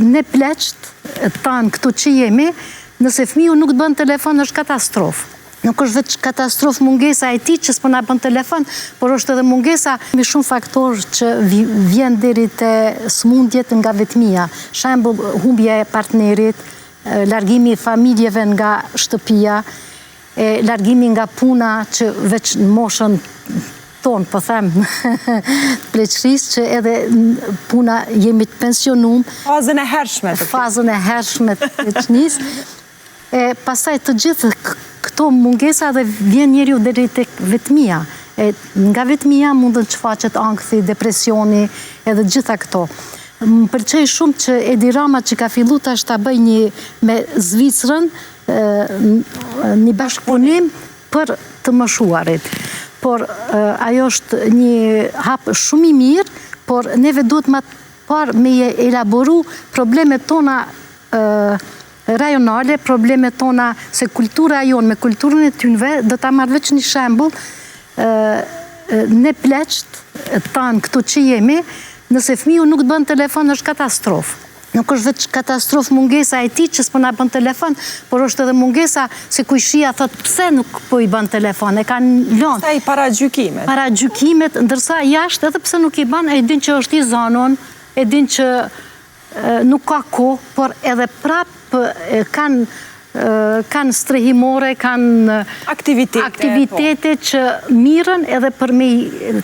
ne pleqt tanë këtu që jemi, nëse fëmiu nuk të bën telefon, është katastrofë. Nuk është vetë katastrofë mungesa e tij që s'po na bën telefon, por është edhe mungesa me shumë faktorë që vjen deri te smundjet nga vetmia. Shembull, humbja e partnerit, largimi i familjeve nga shtëpia, largimi nga puna që veç në moshën tonë, po them, pleqërisë që edhe puna jemi të pensionum. Fazën e hershme. Fazën e hershme të pleqënisë. Pastaj të gjithë këto mungesa dhe vjen njeriu deri tek vetmia. Nga vetmia mundën që faqet ankthi, depresioni, edhe gjitha këto. Më pëlqej shumë që Edi Rama që ka fillu tash ta bëj me Zvicrën një bashkëpunim për të moshuarit. Por ajo është një hap shumë i mirë, por neve duhet më parë me elaboru problemet tona rajonale, problemet tona se kultura jonë me kulturën e tynve, do ta marrë veç një shembull, ne pleqt tanë këtu që jemi, nëse fëmiu nuk të bën telefon, është katastrofë. Nuk është vetë katastrofë mungesa e tij që s'po na bën telefon, por është edhe mungesa se kujshia thot pse nuk po i bën telefon, e kanë lënë. Pastaj paragjykimet. Paragjykimet, ndërsa jashtë edhe pse nuk i bën, e din që është i zonon, e din që nuk ka kohë, por edhe prapë kanë strehimore, kanë aktivitete që mirën edhe për me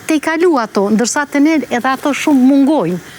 te i kalu ato, ndërsa të ne edhe ato shumë mungojnë.